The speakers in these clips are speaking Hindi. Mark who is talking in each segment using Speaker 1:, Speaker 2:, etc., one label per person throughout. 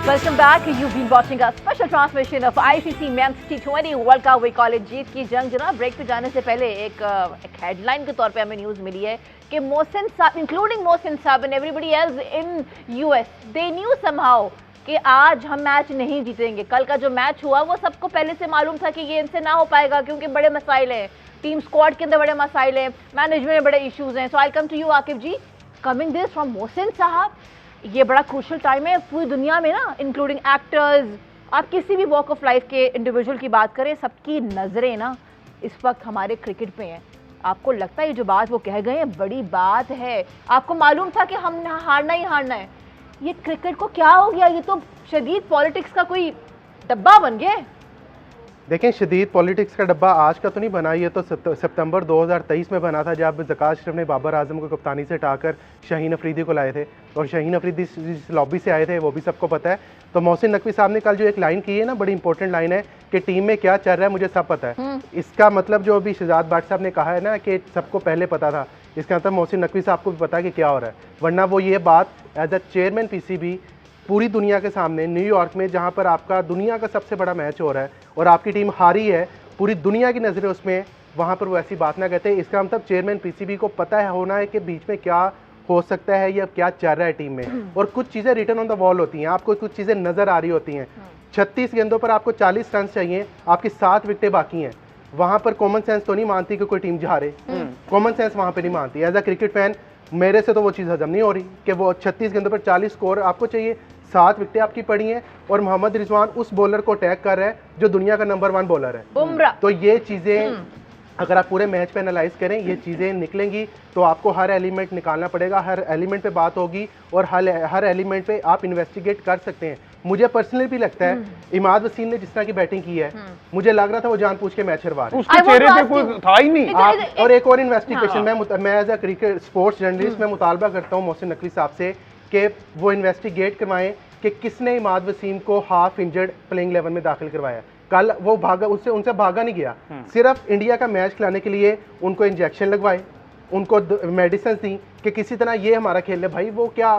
Speaker 1: Welcome back. You've been watching a special transmission of ICC Men's T20 World Cup. We call it जीत की जंग। जनाब ब्रेक पे जाने से पहले एक हेडलाइन के तौर पे हमें न्यूज़ मिली है कि मोहसिन साहब, इंक्लूडिंग मोहसिन साहब and everybody else in US, they knew somehow कि आज हम मैच नहीं जीतेंगे। कल का जो मैच हुआ वो सबको पहले से मालूम था कि ये इनसे ना हो पाएगा क्योंकि बड़े मसाइल हैं, टीम स्क्वाड के अंदर बड़े मसाइल हैं, मैनेजमेंट में बड़े इश्यूज हैं। So I come to you Aqib ji, coming this from Mohsin साहब, ये बड़ा क्रूशल टाइम है पूरी दुनिया में ना, इंक्लूडिंग एक्टर्स, आप किसी भी वॉक ऑफ लाइफ के इंडिविजुअल की बात करें, सबकी नज़रें ना इस वक्त हमारे क्रिकेट पे हैं। आपको लगता है ये जो बात वो कह गए हैं बड़ी बात है? आपको मालूम था कि हम हारना ही हारना है? ये क्रिकेट को क्या हो गया? ये तो शदीद पॉलिटिक्स का कोई डब्बा बन गया है।
Speaker 2: देखें, शदीद पॉलिटिक्स का डब्बा आज का तो नहीं बना, ये तो सितंबर 2023 में बना था जब ज़कात अशरफ ने बाबर आजम को कप्तानी से हटाकर शाहीन अफरीदी को लाए थे, और शाहीन अफरीदी जिस लॉबी से आए थे वो भी सबको पता है। तो मोहसिन नकवी साहब ने कल जो एक लाइन की है ना, बड़ी इंपॉर्टेंट लाइन है कि टीम में क्या चल रहा है मुझे सब पता है। इसका मतलब जो अभी शहजाद भाट साहब ने कहा है ना कि सबको पहले पता था, इसका मतलब मोहसिन नकवी साहब को भी पता है कि क्या हो रहा है। वरना वो ये बात एज अ चेयरमैन पीसीबी पूरी दुनिया के सामने न्यूयॉर्क में, जहां पर आपका दुनिया का सबसे बड़ा मैच हो रहा है और आपकी टीम हारी है, पूरी दुनिया की नज़रें उसमें, वहां पर वो ऐसी बात ना कहते। इसका मतलब चेयरमैन पीसीबी को पता है होना है कि बीच में क्या हो सकता है या क्या चल रहा है टीम में, और कुछ चीज़ें रिटर्न ऑन द वॉल होती हैं, आपको कुछ चीज़ें नज़र आ रही होती हैं। 36 गेंदों पर आपको 40 रन चाहिए, आपकी 7 विकेटें बाकी हैं। वहाँ पर कॉमन सेंस तो नहीं मानती कि कोई टीम हारे, कॉमन सेंस वहाँ पर नहीं मानती। एज अ क्रिकेट फैन मेरे से तो वो चीज़ हजम नहीं हो रही कि वो 36 गेंदों पर 40 स्कोर आपको चाहिए, 7 विकेटें आपकी पड़ी हैं, और मोहम्मद रिजवान उस बॉलर को अटैक कर रहा है जो दुनिया का नंबर 1 बॉलर है, बुमराह। तो ये चीज़ें अगर आप पूरे मैच पे एनालाइज करें, ये चीज़ें निकलेंगी तो आपको हर एलिमेंट निकालना पड़ेगा, हर एलिमेंट पे बात होगी और हर एलिमेंट पे आप इन्वेस्टिगेट कर सकते हैं। मुझे पर्सनली भी लगता है इमाद वसीम ने जिस तरह की बैटिंग की है, मुझे लग रहा था वो जानबूझ के मैच हरवा रहे हैं,
Speaker 3: उसके चेहरे पे कोई था ही नहीं।
Speaker 2: और एक और इन्वेस्टिगेशन मैं as a cricket sports journalist मैं मुतालबा करता हूँ मोहसिन नकवी साहब से कि वो इन्वेस्टिगेट करवाएं कि किसने इमाद वसीम को हाफ इंजर्ड प्लेइंग 11 में दाखिल करवाया। कल वो भागा, उनसे भागा नहीं गया, सिर्फ इंडिया का मैच खिलाने के लिए उनको इंजेक्शन लगवाए, उनको मेडिसिन दी कि किसी तरह ये हमारा खेल ले। भाई वो क्या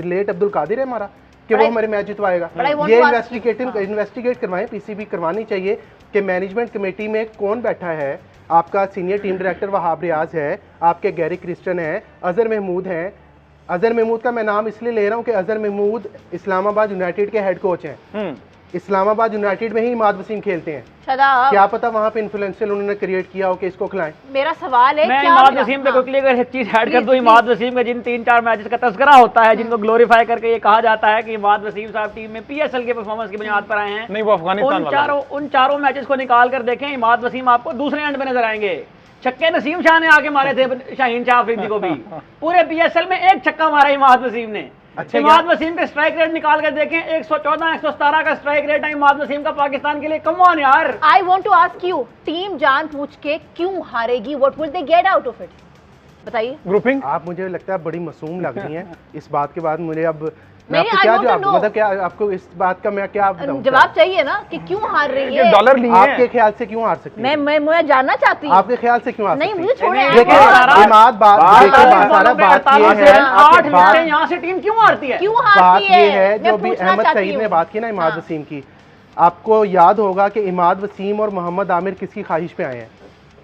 Speaker 2: लेट अब्दुल कादिर है हमारा कि वो हमारे मैच जितवाएगा? ये इन्वेस्टिगेट करवाएं, पीसीबी करवानी चाहिए कि मैनेजमेंट कमेटी में कौन बैठा है। आपका senior team director Wahab Riaz है, आपके गैरी क्रिस्टन है, अजहर महमूद हैं। अजहर महमूद का मैं नाम इसलिए ले रहा हूँ कि अजहर महमूद इस्लामाबाद यूनाइटेड के हेड कोच हैं। इस्लामाबाद यूनाइटेड में ही इमाद वसीम खेलते हैं, क्या पता वहाँ पे इन्फ्लुएंशियल उन्होंने क्रिएट किया हो कि इसको खिलाएं।
Speaker 1: मेरा सवाल है,
Speaker 4: मैं इमाद वसीम पे क्विकली अगर एक चीज ऐड कर दूं, इमाद वसीम का जिन 3-4 मैचेस का तस्करा होता है, जिनको ग्लोरीफाई करके ये कहा जाता है कि इमाद वसीम साहब टीम में पीएसएल के परफॉर्मेंस की बुनियाद पर आए हैं,
Speaker 3: नहीं वो अफगानिस्तान
Speaker 4: उन चारों मैचेस को निकाल कर देखें, इमाद वसीम आपको दूसरे एंड पे नजर आएंगे। छक्के नसीम शाह ने आके मारे थे शाहीन शाह अफरीदी को भी, पूरे पीएसएल में एक छक्का मारा इमाद वसीम ने। अच्छा, इमाद वसीम पे स्ट्राइक रेट निकाल कर देखें, 114-117 का स्ट्राइक रेट है इमाद वसीम का पाकिस्तान के लिए। कम ऑन यार,
Speaker 1: I want to ask you, team जान पूछ के क्यों हारेगी? What will they get out of it? बताइए।
Speaker 3: ग्रुपिंग
Speaker 2: आप मुझे लगता है बड़ी मासूम लग रही हैं इस बात के बाद। मुझे अब मैं आपको क्या जवाब, मतलब क्या आपको इस बात का मैं क्या
Speaker 1: जवाब चाहिए ना कि क्यों हार रही है?
Speaker 3: डॉलर नहीं है,
Speaker 2: आपके ख्याल से क्यों हार सकती है?
Speaker 1: मैं जानना चाहती हूँ
Speaker 2: आपके ख्याल से क्यों हार सकती है?
Speaker 1: नहीं मुझे छोड़े,
Speaker 2: इमाद बात ये है,
Speaker 4: 8 विकेटें यहाँ से टीम क्यों हारती है?
Speaker 1: क्यों हारती है?
Speaker 2: ये है जो भी अहमद सईद ने बात की ना इमाद वसीम की, आपको याद होगा कि इमाद वसीम और मोहम्मद आमिर किसकी ख्वाहिश पे आए हैं?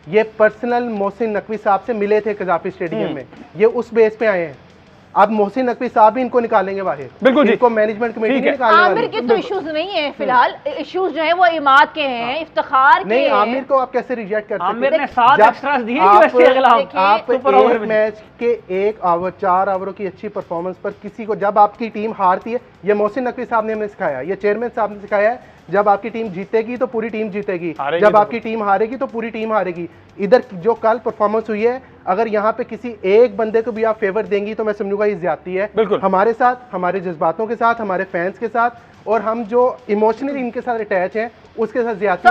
Speaker 2: ये पर्सनल मोहसिन नकवी साहब से मिले थे कजाफी स्टेडियम में, ये उस बेस पे आए हैं। अब मोहसिन नकवी साहब भी इनको निकालेंगे बाहर,
Speaker 3: बिल्कुल जी,
Speaker 2: इनको मैनेजमेंट कमेटी नहीं निकालने वाली।
Speaker 1: आमिर के तो इश्यूज नहीं है फिलहाल, इश्यूज जो है वो इमाद के हैं, इफ्तिखार के
Speaker 2: नहीं। आमिर को आप कैसे रिजेक्ट कर सकते हैं?
Speaker 4: आमिर ने 7 एक्स्ट्रास दिए यूएसए अगला।
Speaker 2: आप एक मैच के 1 ओवर 4 ओवरों की अच्छी परफॉर्मेंस पर किसी को, जब आपकी टीम हारती है, ये मोहसिन नकवी साहब ने हमें सिखाया, ये चेयरमैन साहब ने सिखाया है, जब आपकी टीम जीतेगी तो पूरी टीम जीतेगी, जब आपकी टीम हारेगी तो पूरी टीम हारेगी। इधर जो कल परफॉर्मेंस हुई है, अगर यहाँ पे किसी एक बंदे को भी आप फेवर देंगी तो मैं समझूंगा ये ज्यादती है हमारे साथ, हमारे जज्बातों के साथ, हमारे फैंस के साथ, और हम जो इमोशनली इनके साथ अटैच हैं उसके साथ ज्यादती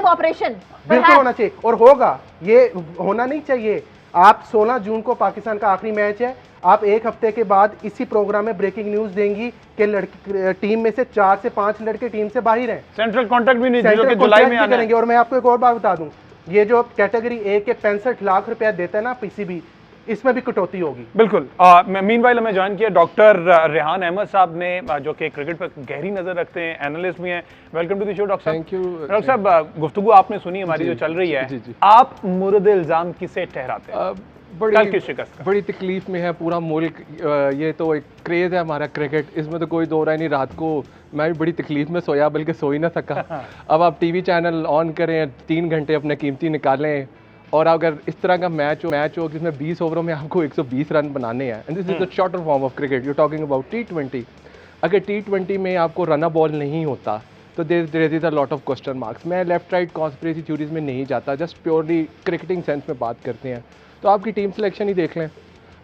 Speaker 1: ऑपरेशन
Speaker 2: बिल्कुल होना चाहिए, और होगा। ये होना नहीं चाहिए। आप 16 जून को पाकिस्तान का आखिरी मैच है, आप एक हफ्ते के बाद इसी प्रोग्राम में ब्रेकिंग न्यूज देंगी कि लड़की टीम में से 4 से 5 लड़के टीम से बाहर हैं,
Speaker 3: सेंट्रल कॉन्ट्रैक्ट भी नहीं, जो कि जुलाई में
Speaker 2: करेंगे। और मैं आपको एक और बात बता दूं, ये जो कैटेगरी ए के 65 लाख रुपया देता है ना पीसीबी, इसमें भी कटौती होगी।
Speaker 3: बिल्कुल। मीनवाइल हमें ज्वाइन किया डॉक्टर रेहान अहमद साहब ने, जो कि क्रिकेट पर गहरी नजर रखते हैं, एनालिस्ट भी हैं। Welcome to the show doctor साहब।
Speaker 5: थैंक यू
Speaker 3: डॉक्टर साहब, गुफ्तगू आपने सुनी हमारी जो चल रही है,
Speaker 5: जी, जी।
Speaker 3: आप मुर्द इल्जाम किसे ठहराते हैं? कल की शिकस्त का।
Speaker 5: बड़ी तकलीफ में है पूरा मुल्क। ये तो एक क्रेज है हमारा क्रिकेट, इसमें तो कोई दो राय नहीं। रात को मैं भी बड़ी तकलीफ में सोया, बल्कि सो ही ना सका। अब आप टीवी चैनल ऑन करें, 3 घंटे अपने कीमती निकालें, और अगर इस तरह का मैच हो जिसमें 20 ओवरों में आपको 120 रन बनाने हैं, and this is the shorter form of cricket, you talking about T20। अगर T20 में आपको रन बॉल नहीं होता तो there is a lot of question marks. मैं लेफ्ट राइट कॉन्स्पिरेसी थ्योरीज में नहीं जाता, जस्ट प्योरली क्रिकेटिंग सेंस में बात करते हैं। तो आपकी टीम सिलेक्शन ही देख लें।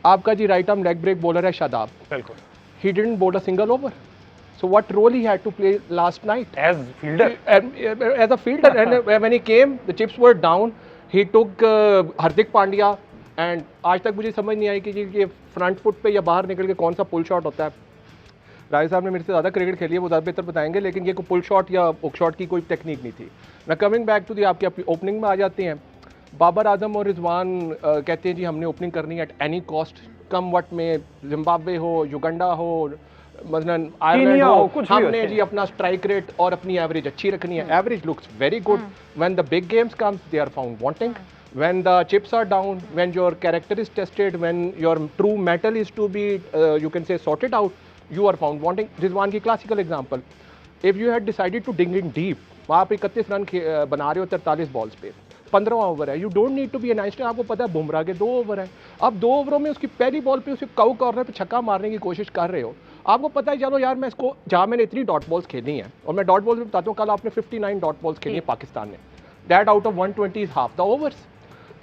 Speaker 5: आपका जी right arm leg break bowler है शादाब,
Speaker 3: बिल्कुल।
Speaker 5: He didn't bowl a single over, so what role he had to play last night
Speaker 3: as fielder,
Speaker 5: as a fielder? And when he came, the chips were down, he took Hardik Pandya, and आज तक मुझे समझ नहीं आई कि ये फ्रंट फुट पे या बाहर निकल के कौन सा पुल शॉट होता है। राय साहब ने मेरे से ज़्यादा क्रिकेट खेली है, वो ज़्यादा बेहतर बताएंगे, लेकिन ये कोई पुल शॉट या हुक शॉट की कोई टेक्निक नहीं थी ना। कमिंग बैक टू दी आपकी अपनी ओपनिंग में आ जाते हैं। बाबर आजम और रिजवान कहते हैं जी हमने ओपनिंग करनी है at any cost, come what may, Zimbabwe हो, युगांडा हो, मसलन आयरलैंड हो,
Speaker 3: कुछ भी
Speaker 5: हमने जी अपना स्ट्राइक रेट और अपनी एवरेज अच्छी रखनी है। Average looks very good, when the big games comes they are found wanting, when the chips are down, when your character is tested, when your true metal is to be you can say sorted out, you are found wanting. Rizwan की classical example, if you had decided to dig in deep, आप 31 रन बना रहे हो 43 बॉल्स पे, 15वां ओवर है, you don't need to be a nice, आपको पता है बुमराह के 2 ओवर है, अब 2 ओवरों में उसकी पहली बॉल पे उसे काउ कॉर्नर पे छक्का मारने की कोशिश कर रहे हो, आपको पता है चलो यार मैं इसको, जहाँ मैंने इतनी डॉट बॉल्स खेलनी है, और मैं डॉट बॉल्स में बताता हूँ, कल आपने 59 डॉट बॉल्स खेली है पाकिस्तान ने, that out of 120 is half the overs.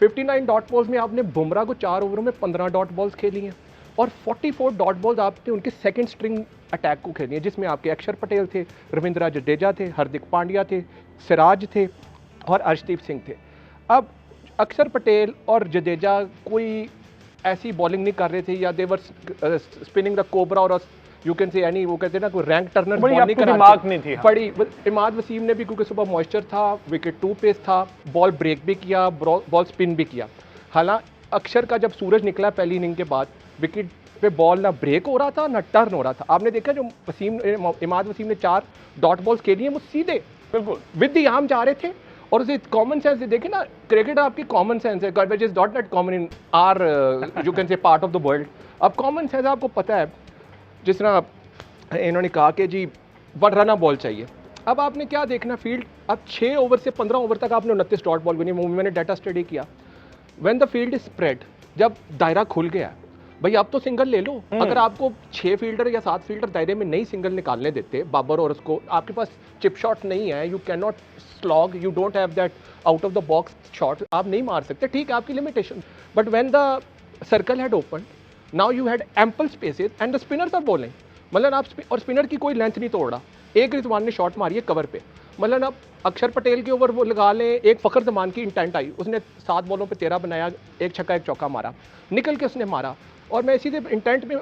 Speaker 5: 59 dot balls में आपने बुमराह को 4 ओवरों में 15 डॉट बॉल्स खेली हैं, और 44 डॉट बॉल्स आपने उनके सेकंड स्ट्रिंग अटैक को खेली है, जिसमें आपके अक्षर पटेल थे, रविंद्र जडेजा थे, हार्दिक पांड्या थे, सिराज थे और अर्शदीप सिंह थे। अब अक्षर पटेल और जडेजा कोई ऐसी बॉलिंग नहीं कर रहे थे, या देवर स्पिनिंग द कोबरा, और यू कैन से एनी, वो कहते हैं ना कोई रैंक टर्नर बॉल नहीं कर
Speaker 3: नहीं थी।
Speaker 5: बड़ी इमाद वसीम ने भी, क्योंकि सुबह मॉइस्चर था, विकेट 2 पेस था, बॉल ब्रेक भी किया, बॉल स्पिन भी किया। हालांकि अक्षर का जब सूरज निकला पहली इनिंग के बाद, विकेट पे बॉल ना ब्रेक हो रहा था ना टर्न हो रहा था। आपने देखा जो इमाद वसीम ने 4 डॉट बॉल्स खेली हैं, वो सीधे बिल्कुल विद द आर्म जा रहे थे, और उसे कॉमन सेंस देखे ना, क्रिकेट आपकी कॉमन सेंस है, which is not that common in are you can say part of the world. अब कॉमन सेंस आपको पता है, जिस तरह इन्होंने कहा कि जी वन रन बॉल चाहिए, अब आपने क्या देखना फील्ड, अब 6 ओवर से 15 ओवर तक आपने 29 डॉट बॉल बनी, मैंने डाटा स्टडी किया। When the field is spread, जब दायरा खुल गया भाई अब तो सिंगल ले लो। अगर आपको 6 फील्डर या 7 फील्डर दायरे में नहीं सिंगल निकालने देते बाबर, और उसको आपके पास चिप शॉट नहीं है, you can not slog, you don't have that out of the box shot, आप नहीं मार सकते, ठीक है आपकी limitation, but when the circle had open, now you had ample spaces and the spinners are bowling, मतलब आप और स्पिनर की कोई लेंथ नहीं तोड़ रहा। एक रिजवान ने शॉट मारी है कवर पे, मतलब अब अक्षर पटेल के ओवर वो लगा लें, एक फ़खर जमान की इंटेंट आई, उसने 7 बॉलों पे 13 बनाया, 1 छक्का 1 चौका मारा, निकल के उसने मारा। और मैं इसी इंटेंट में,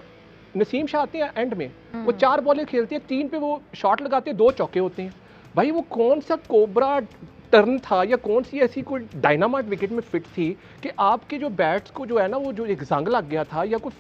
Speaker 5: नसीम शाह आते हैं एंड में, वो 4 बॉलें खेलते हैं, 3 पे वो शॉट लगाते हैं, 2 चौके होते हैं। भाई वो कौन सा कोबरा टर्न था, या कौन सी ऐसी कोई डायनामाइट विकेट में फिट थी कि आपके जो बैट्स को जो है ना, वो जो एक जंग लग गया था, या कुछ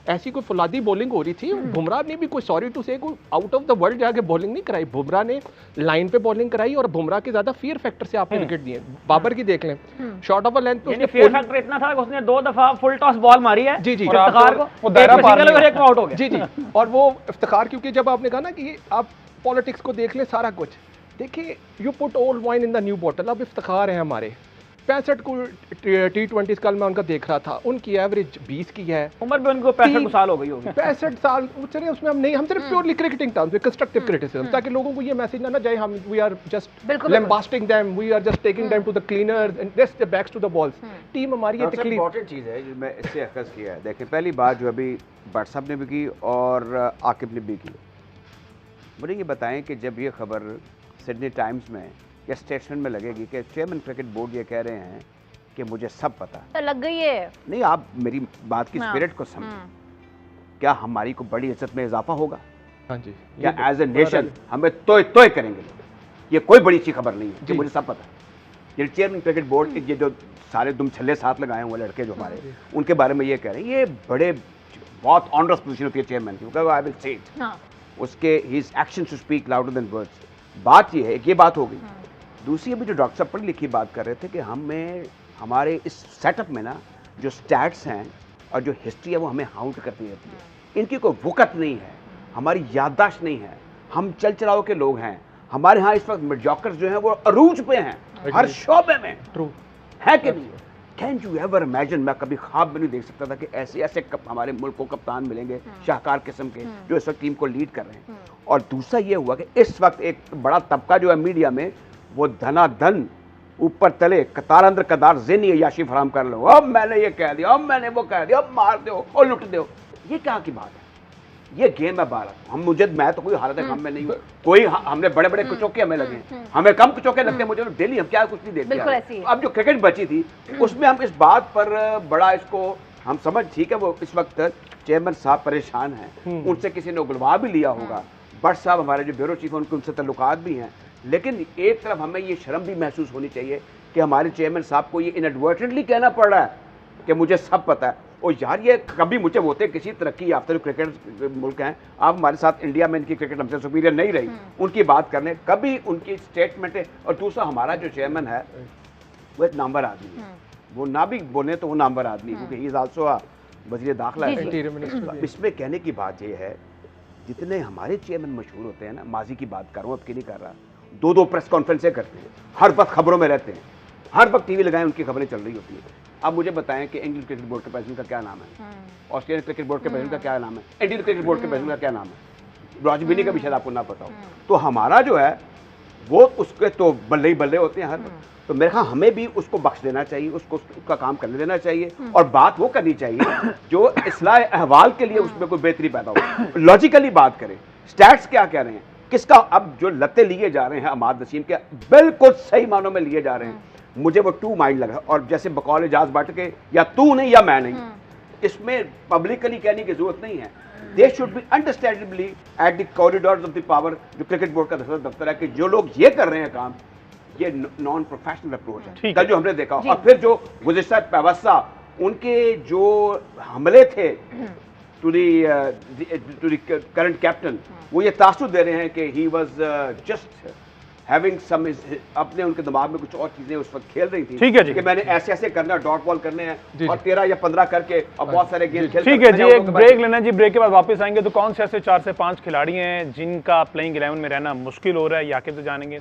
Speaker 5: ऐसी कोई फुलादी बॉलिंग हो रही थी। बुमराह ने भी कोई, सॉरी टू से, कोई आउट ऑफ द वर्ल्ड जाके बॉलिंग नहीं कराई, बुमराह ने लाइन पे बॉलिंग कराई, और बुमराह के ज्यादा फियर फैक्टर से आपने विकेट दिए। बाबर की देख लें, शॉट ऑफ अ लेंथ पे
Speaker 4: फियर फैक्टर इतना था कि उसने 2 दफा फुल टॉस बॉल मारी है,
Speaker 5: जी जी,
Speaker 4: इफ्तिखार को
Speaker 3: वो दायरा पार
Speaker 4: सिंगल एक आउट हो गया,
Speaker 5: जी जी। और वो इफ्तिखार, क्योंकि जब आपने कहा ना कि आप पॉलिटिक्स को देख लें सारा कुछ, देखिए you put old wine in the new bottle. अब इफ्तिखार है हमारे 65 को T20 कल मैं उनका देख रहा था, उनकी एवरेज 20 की है,
Speaker 4: उम्र भी उनको 65 साल हो गई होगी,
Speaker 5: 65 साल। चलिए उसमें हम नहीं, हम सिर्फ प्योरली क्रिकेटिंग टर्म्स में कंस्ट्रक्टिव क्रिटिसिज्म, ताकि लोगों को ये मैसेज ना जाए हम we are just lambasting them, we are just taking them to the cleaners and this the backs to the balls. Team हमारी ये तकलीफ,
Speaker 6: इंपॉर्टेंट चीज़ है जो मैं इससे अखज़ किया है। देखिए पहली बात जो अभी भट्ट साहब ने भी की और आकिब ने भी की, मुझे ये बताएं कि जब ये खबर सिडनी टाइम्स में या स्टेटमेंट में लगेगी कि चेयरमैन क्रिकेट बोर्ड ये कह रहे हैं कि मुझे सब पता है,
Speaker 1: तो लग गई है।
Speaker 6: नहीं आप मेरी बात की स्पिरिट को समझें, क्या हमारी को बड़ी इज्जत में इजाफा होगा?
Speaker 5: हाँ जी,
Speaker 6: क्या एज ए नेशन हमें तोय तोय करेंगे? ये कोई बड़ी अच्छी खबर नहीं है कि मुझे सब पता है। ये चेयरमैन क्रिकेट बोर्ड के ये जो सारे दुम छल्ले साथ लगाए हुए लड़के जो हमारे, उनके बारे में ये कह रहे हैं, ये बड़े बहुत ऑनरस पोजीशन होती है चेयरमैन की, क्योंकि आई विल से इट,
Speaker 1: हाँ
Speaker 6: उसके his actions to speak louder than words. बात ये है, एक ये बात हो गई। दूसरी अभी जो डॉक्टर साहब पढ़ी लिखी बात कर रहे थे कि हमें हमारे इस सेटअप में ना जो स्टैट्स हैं और जो हिस्ट्री है वो हमें हाउंट करती रहती है। इनकी कोई वक़्त नहीं है, हमारी याददाश्त नहीं है, हम चल चलाओ के लोग हैं। हमारे यहाँ इस वक्त मिडजॉकर्स जो हैं वो अरूज पे हैं हर शोबे में,
Speaker 5: ट्रू
Speaker 6: है कि नहीं? कैन यू एवर इमेजिन, मैं कभी ख्वाब में नहीं देख सकता था कि ऐसे ऐसे हमारे मुल्क को कप्तान मिलेंगे शाहकार किस्म के जो इस वक्त टीम को लीड कर रहे हैं। और दूसरा ये हुआ कि इस वक्त एक बड़ा तबका जो है मीडिया में वो धनाधन ऊपर तले कतार अंदर कतार ज़हनी अय्याशी फराम कर लो, अब मैंने ये कह दिया, अब मैंने वो कह दिया, अब मार दो और लुट दो। ये क्या की बात है? ये गेम है भारत। मैं तो कोई हालत हम में नहीं हूँ, कोई हमने बड़े बड़े कुचौके हमें लगे, हमें कम कुचौके लगते हैं मुझे तो डेली, हम क्या कुछ नहीं
Speaker 1: बिल्कुल ऐसी
Speaker 6: देखते।
Speaker 1: है।
Speaker 6: अब जो क्रिकेट बची थी उसमें हम इस बात पर बड़ा इसको हम समझ, ठीक है वो इस वक्त चेयरमैन साहब परेशान हैं, उनसे किसी ने उगलवा भी लिया होगा, भट्ट साहब हमारे जो ब्यूरो चीफ हैं उनसे तल्लुकात भी हैं, लेकिन एक तरफ हमें ये शर्म भी महसूस होनी चाहिए कि हमारे चेयरमैन साहब को ये इनएडवर्टेंटली कहना पड़ रहा है कि मुझे सब पता है। और यार ये कभी मुझे होते किसी तरक्की याफ्ता जो क्रिकेट मुल्क हैं, आप हमारे साथ इंडिया में इनकी क्रिकेट हमसे सुपीरियर नहीं रही, उनकी बात करने कभी उनकी स्टेटमेंट है। और दूसरा हमारा जो चेयरमैन है वो एक नामवर आदमी है, वो ना भी बोले तो वो नामवर आदमी, क्योंकि ही इज आल्सो वज़ीर दाखिला है।
Speaker 5: Interior minister.
Speaker 6: इसमें कहने की बात ये है, जितने हमारे चेयरमैन मशहूर होते हैं ना, माजी की बात कर रहा हूँ, अब की नहीं कर रहा, दो प्रेस कॉन्फ्रेंसें करते हैं, हर वक्त खबरों में रहते हैं, हर वक्त टीवी लगाए उनकी खबरें चल रही होती हैं। अब मुझे बताएं कि इंग्लैंड क्रिकेट बोर्ड के प्रेसिडेंट का क्या नाम है, ऑस्ट्रेलियन क्रिकेट बोर्ड के प्रेसिडेंट का क्या नाम है, इंडियन क्रिकेट बोर्ड के प्रेसिडेंट का क्या नाम है, रॉजबिनी का भी शायद आपको ना पता हो। तो हमारा जो है वो उसके तो बल्ले ही बल्ले होते हैं हर वक्त। तो मेरे ख्याल हमें भी उसको बख्श देना चाहिए, उसको उसका काम करने देना चाहिए, और बात वो करनी चाहिए जो इस्लाह अहवाल के लिए उसमें कोई बेहतरी पैदा हो। लॉजिकली बात करें, स्टैट्स क्या कह रहे हैं, किसका अब जो लते लिए जा रहे हैं अमाद वसीम के, बिल्कुल सही मानों में लिए जा रहे हैं। मुझे वो टू माइंड लगा, और जैसे बकौल एजाज भट्ट के या तू नहीं या मैं नहीं, इसमें पब्लिकली कहने की जरूरत नहीं है। They should be understandably at the corridors of the power, जो क्रिकेट बोर्ड का दफ्तर है, कि जो लोग ये कर रहे हैं काम, ये नॉन प्रोफेशनल अप्रोच है। कल जो हमने देखा, और फिर जो गुज़िश्ता पैवस्ता उनके जो हमले थे टू द करंट कैप्टन, वो ये तासुर दे रहे हैं कि he was just having some, अपने उनके दिमाग में कुछ और चीजें उस वक्त खेल रही थी।
Speaker 3: ठीक है जी,
Speaker 6: कि मैंने ऐसे ऐसे करना, डॉट बॉल करने हैं और 13 या 15 करके और बहुत सारे गेम खेल।
Speaker 3: ठीक है जी, एक ब्रेक लेना जी, ब्रेक के बाद वापस आएंगे। तो कौन से ऐसे 4 से 5 खिलाड़ी हैं जिनका प्लेइंग 11 में रहना मुश्किल हो रहा है, ये आखिर तो जानेंगे।